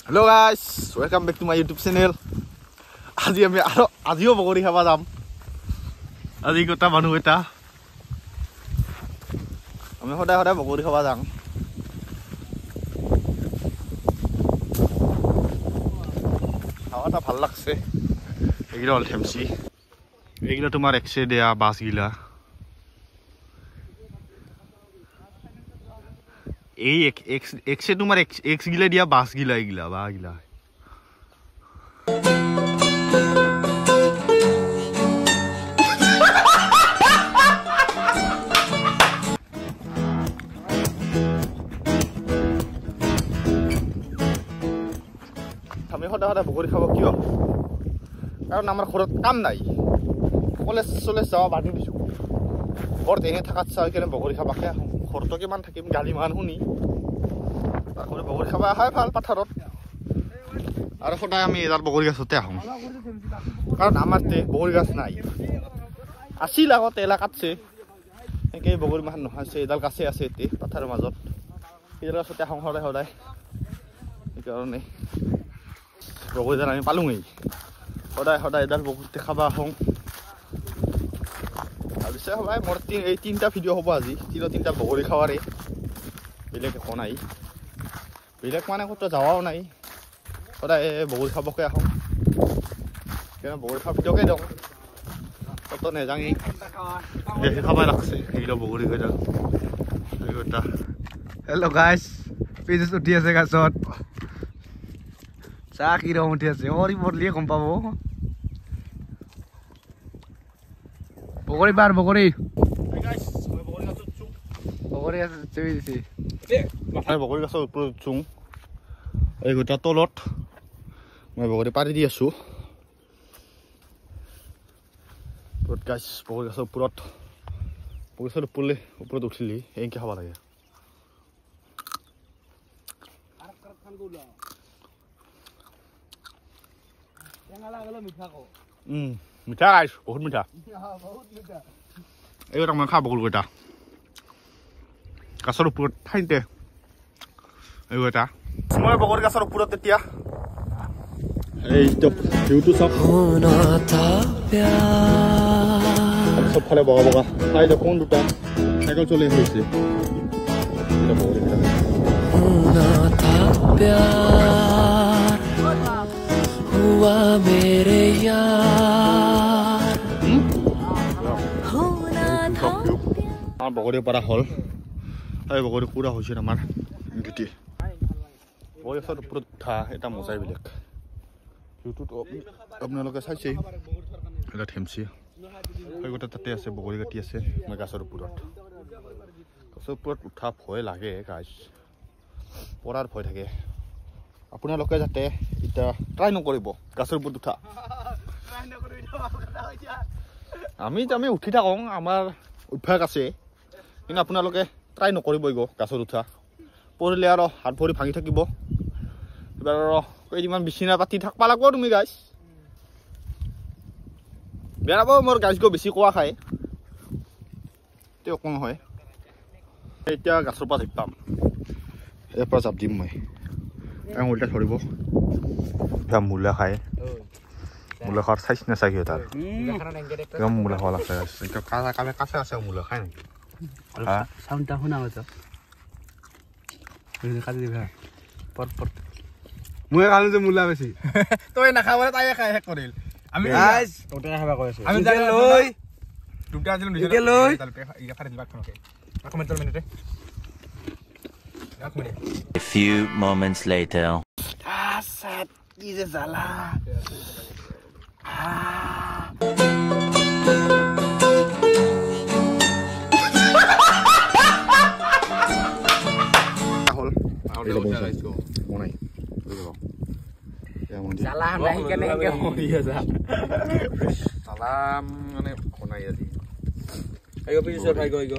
Hello guys, welcome back to my YouTube channel. আজি আমি আজিও বগৰী খাবা যাম। আজি কটা মানুহ এটা আমি সদায় বগৰী খাবা যাম। খাওয়াটা ভাল লাগছে। এইগুলো হল থেমসি। এইগুলো তোমার এক্সে দেয়া বাস গিলা। এই এক্সে তোমার এক্স গিলা দিয়া বাস গিলা এইগুলা বা গিলা। আমি সদায় বগৰী খাব কিয়? কাৰণ আমাৰ ঘৰত কাম নাই। কলেজ যাওয়া বাদ দিছো। ঘৰত এনে থাকাত চাই কেনে বগৰী খাবাকে আহোঁ। ঘৰতো কিমান থাকিম গালি মান শুনি। তাৰপৰে বগৰী খাবা আহাই ভাল পাথাৰত। আৰু সদায় আমি এডাল বগৰী গাছতে আহোঁ। কাৰণ আমাৰ বগৰী গাছ নাই। আছিল আগতে এলাকাতছে। এনেকৈ বগৰী মাখান নহৈছে এডাল গাছে আছে এতে পাথাৰৰ মাজত। এডাল গাছতে আহোঁ সদায়। সেইকাৰণে বগৰীডাল আমি পালোঁগৈ। সদায় এডাল বগৰীতে খাবা আহোঁ। তাৰপিছত সবাই মোৰ এই তিনিটা ভিডিঅ' হ'ব আজি। তিনিটা বগৰী খাৱাৰে। বেলেগ একো নাই। বেলেগ মানে ক'তো যাৱাও নাই। সদায় বগৰী খাবকে আহোঁ। বগৰী খোৱা ভিডিঅ'কে দিওঁ। ক'তো নেযাঙি দেখি খাবাই লাগছে সেইকেইটা বগৰী কেইটা। হেল্ল' গাইজ, পিজত উঠি আছে গাছত। চাহ কি ৰং উঠি আছে অৰি বদলিয়ে গম পাব। বগৰী বাৰ বগৰী আছে বগৰী গাছৰ ওপৰত উঠোঁ। এই গোটা তলত মই বগৰী পাৰি দি আছোঁ। গাছ বগৰী গাছৰ ওপৰত বগৰী গাছৰ ওপৰত উঠিলি এনেকৈ খাব লাগে। মিঠা খাইছ বহুত মিঠা। এইকেইটা মই খাব বগৰীকেইটা গাছৰ ওপৰত ঠাইতে। এইকেইটা মই বগৰী গাছৰ ওপৰত এতিয়া এইটো ভিউটো চাওক। চবফালে বগা বগা চাই দেখোন দুটা চাইকেল চলি আহিছে। আমাৰ বগৰী পৰা হ'ল। এই বগৰী পুৰা হৈছে আমাৰ গুটি। বগৰী গছৰ ওপৰত উঠা এটা মজাই বেলেগ। ভিউটোত আপোনালোকে চাইছেই। এটা থেমচি সেই গোটেই তাতে আছে বগৰী কাটি আছে। মই গাছৰ ওপৰত উঠা ভয় লাগে গাছ। পৰাৰ ভয় থাকে। আপোনালোকে যাতে এতিয়া ট্ৰাই নকৰিব গাছৰ ওপৰত উঠা। আমি উঠি থাকোঁ আমাৰ অভ্যাস আছে। কিন্তু আপোনালোকে ট্ৰাই নকৰিব গাছত উঠা। পৰিলে আৰু হাত ভৰি ভাঙি থাকিব। এবাৰ আৰু কেইদিনমান বিচনা পাতি থাকিব লাগিব তুমি গাছ। বেয়া নাপাব মোৰ গাছ গৈ বেছি কোৱা খায়। তেওঁ একো নহয়। এতিয়া গাছৰ পৰা জাপ পাম। ইয়াৰ পৰা জাপ দিম মই। আঙুলিটা ধৰিব। মূলা খায়। মূলা খোৱাৰ চাইজ নাচাই সিহঁত তাৰ মূলা খোৱা লাগছে। কাঁচা আছে মূলা খায় নেকি? চাউণ্ডটা শুনা পাইছ? কাটি দিবি মই খালো যে মূলা বেছি। তই নাখাবলৈ তাই খাই শেষ কৰিল। আমি খাবা কৈ আছো। আমি লৈ দুটা আছিলো লৈ A few moments later. কি যে জ্বালা। Salam, ane konai jadi. Ayo pisau, ayo.